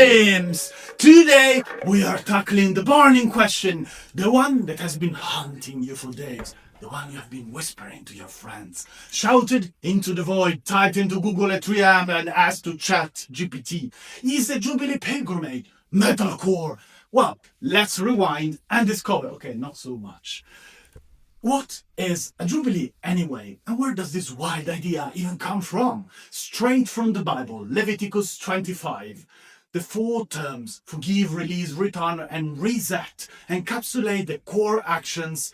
pilgrims! Today we are tackling the burning question, the one that has been haunting you for days, the one you have been whispering to your friends, shouted into the void, typed into Google at 3 a.m. and asked to chat GPT. Is the Jubilee pilgrimage metalcore? Well, let's rewind and discover. Okay, not so much. What is a Jubilee anyway? And where does this wild idea even come from? Straight from the Bible, Leviticus 25. The 4 terms, forgive, release, return, and reset, encapsulate the core actions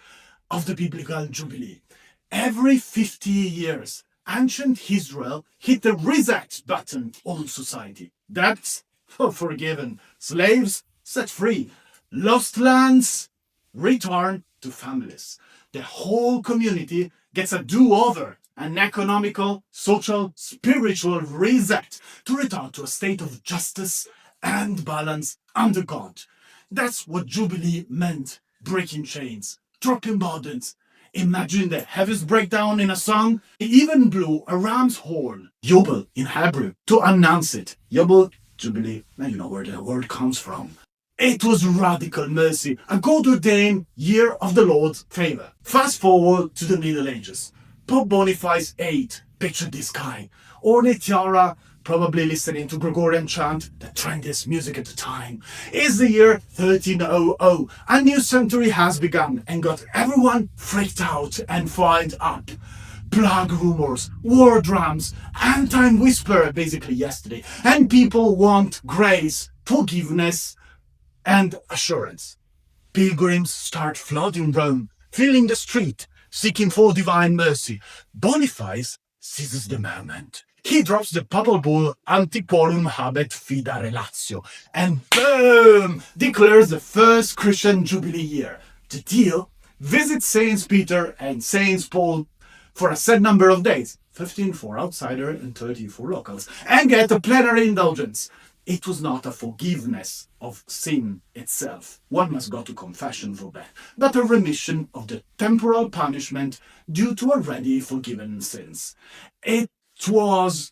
of the biblical Jubilee. Every 50 years, ancient Israel hit the reset button on society. Debts forgiven, slaves set free, lost lands returned to families. The whole community gets a do-over, an economical, social, spiritual reset to return to a state of justice and balance under God. That's what Jubilee meant, breaking chains, dropping burdens. Imagine the heaviest breakdown in a song. He even blew a ram's horn, Yobel in Hebrew, to announce it. Yobel, Jubilee, now you know where the word comes from. It was radical mercy, a God-ordained year of the Lord's favor. Fast forward to the Middle Ages. Pope Boniface VIII, picture this guy. Ornate tiara, probably listening to Gregorian chant, the trendiest music at the time. It's the year 1300. A new century has begun and got everyone freaked out and fired up. Plague rumors, war drums, end-time whisper basically yesterday. And people want grace, forgiveness, and assurance. Pilgrims start flooding Rome, filling the street, seeking for divine mercy. Boniface seizes the moment. He drops the papal bull Antiquorum habet fida relatio and boom! Declares the first Christian Jubilee year. The deal? Visit Saints Peter and Saints Paul for a set number of days, 15 for outsider and 30 for locals, and get a plenary indulgence. It was not a forgiveness of sin itself. One must go to confession for that, but a remission of the temporal punishment due to already forgiven sins. It was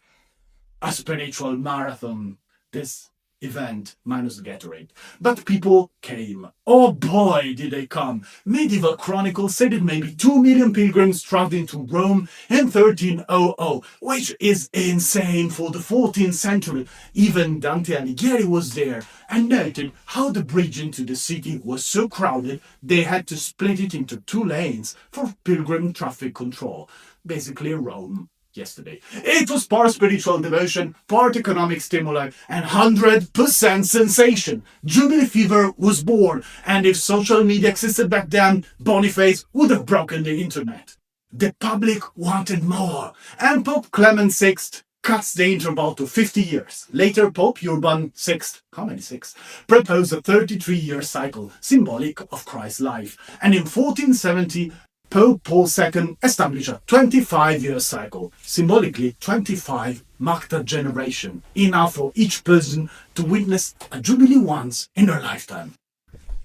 a spiritual marathon, this event, minus the Gatorade. But people came. Oh boy, did they come. Medieval chronicles say that maybe 2 million pilgrims traveled into Rome in 1300, which is insane for the 14th century. Even Dante Alighieri was there and noted how the bridge into the city was so crowded they had to split it into 2 lanes for pilgrim traffic control. Basically Rome yesterday. It was part spiritual devotion, part economic stimuli, and 100% sensation. Jubilee fever was born, and if social media existed back then, Boniface would have broken the internet. The public wanted more, and Pope Clement VI cuts the interval to 50 years. Later, Pope Urban VI, how many six, proposed a 33-year cycle, symbolic of Christ's life, and in 1470, Pope Paul II established a 25-year cycle. Symbolically, 25 marked a generation, enough for each person to witness a Jubilee once in their lifetime.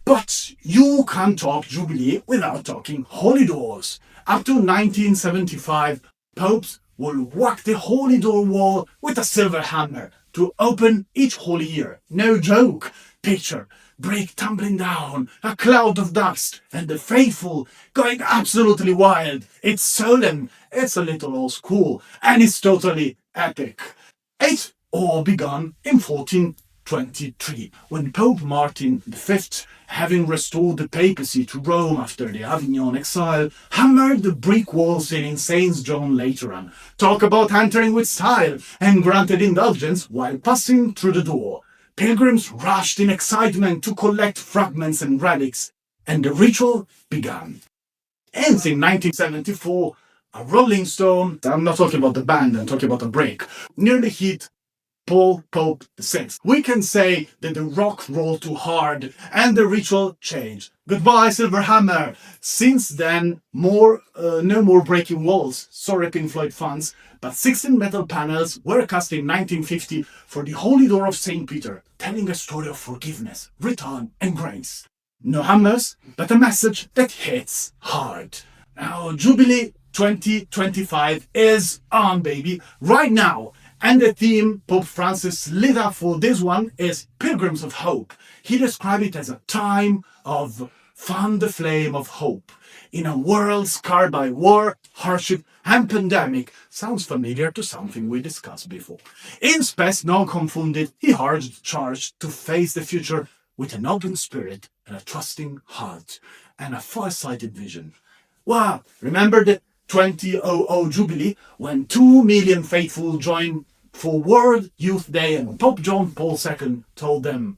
But you can't talk Jubilee without talking holy doors. Up to 1975, popes will whack the holy door wall with a silver hammer to open each holy year. No joke. Picture brick tumbling down, a cloud of dust, and the faithful going absolutely wild. It's solemn, it's a little old school, and it's totally epic. It all began in 1423, when Pope Martin V, having restored the papacy to Rome after the Avignon exile, hammered the brick walls in St. John Lateran. Talk about entering with style, and granted indulgence while passing through the door. Pilgrims rushed in excitement to collect fragments and relics, and the ritual began. Ends in 1974, a Rolling Stone, I'm not talking about the band, I'm talking about a break, nearly hit Pope VI. We can say that the rock rolled too hard and the ritual changed. Goodbye, Silver Hammer. Since then, no more breaking walls, sorry Pink Floyd fans, but 16 metal panels were cast in 1950 for the Holy Door of St. Peter, telling a story of forgiveness, return, and grace. No hammers, but a message that hits hard. Now, Jubilee 2025 is on, baby, right now. And the theme Pope Francis lit up for this one is Pilgrims of Hope. He described it as a time of fan the flame of hope in a world scarred by war, hardship, and pandemic. Sounds familiar to something we discussed before. In Spes Non Confunded, he urged the church to face the future with an open spirit and a trusting heart and a far-sighted vision. Wow, remember the 2000 Jubilee when 2 million faithful joined for World Youth Day and Pope John Paul II told them,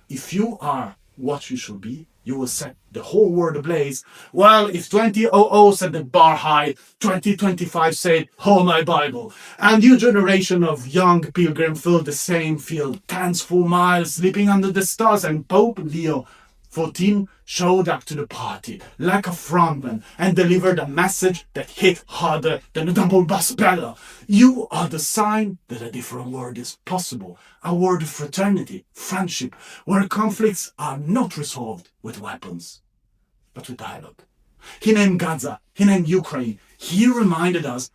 if you are what you should be, you will set the whole world ablaze. Well, if 2000 set the bar high, 2025 said, hold my Bible. And new generation of young pilgrims filled the same field, tens for miles, sleeping under the stars, and Pope Leo XIV showed up to the party like a frontman and delivered a message that hit harder than a double bass pedal. You are the sign that a different world is possible, a world of fraternity, friendship, where conflicts are not resolved with weapons, but with dialogue. He named Gaza, he named Ukraine. He reminded us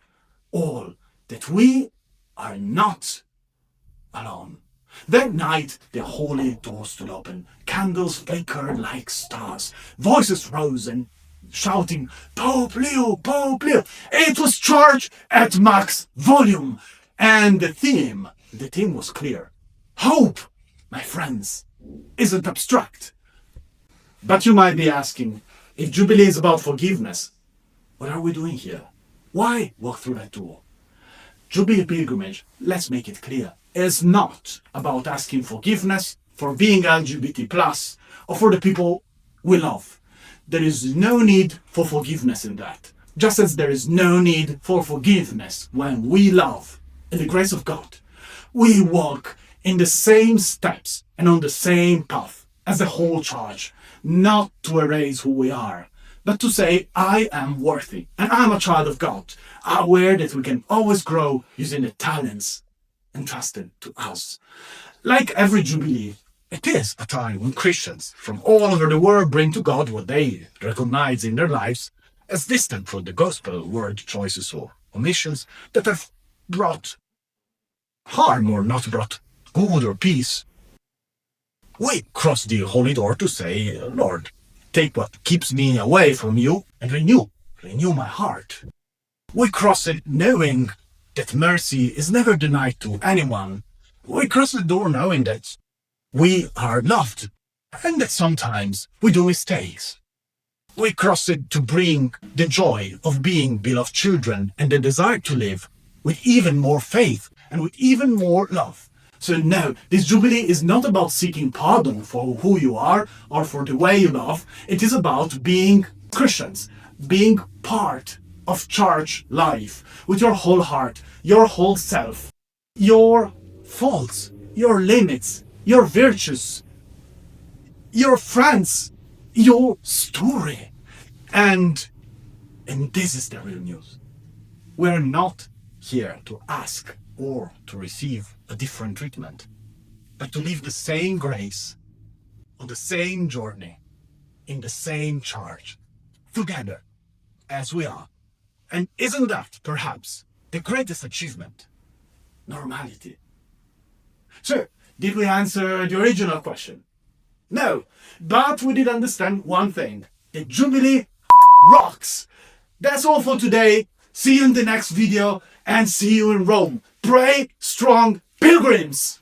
all that we are not alone. That night, the holy doors stood open. Candles flickered like stars. Voices rose and shouting, Pope Leo, Pope Leo. It was church at max volume. And the theme was clear. Hope, my friends, isn't abstract. But you might be asking, if Jubilee is about forgiveness, what are we doing here? Why walk through that door? Jubilee pilgrimage, let's make it clear, is not about asking forgiveness for being LGBT+, or for the people we love. There is no need for forgiveness in that. Just as there is no need for forgiveness when we love, in the grace of God, we walk in the same steps and on the same path as the whole church, not to erase who we are, but to say, I am worthy, and I'm a child of God, aware that we can always grow using the talents entrusted to us. Like every Jubilee, it is a time when Christians from all over the world bring to God what they recognize in their lives as distant from the gospel word choices or omissions that have brought harm or not brought good or peace. We cross the holy door to say, Lord, take what keeps me away from you and renew my heart. We cross it knowing that mercy is never denied to anyone. We cross the door knowing that we are loved and that sometimes we do mistakes. We cross it to bring the joy of being beloved children and the desire to live with even more faith and with even more love. So no, this Jubilee is not about seeking pardon for who you are or for the way you love. It is about being Christians, being part of church life with your whole heart, your whole self, your faults, your limits, your virtues, your friends, your story. And this is the real news. We're not here to ask or to receive a different treatment, but to live the same grace on the same journey in the same church together as we are. And isn't that perhaps the greatest achievement? Normality. So, did we answer the original question? No, but we did understand one thing. The Jubilee rocks. That's all for today. See you in the next video and see you in Rome. Pray strong, pilgrims!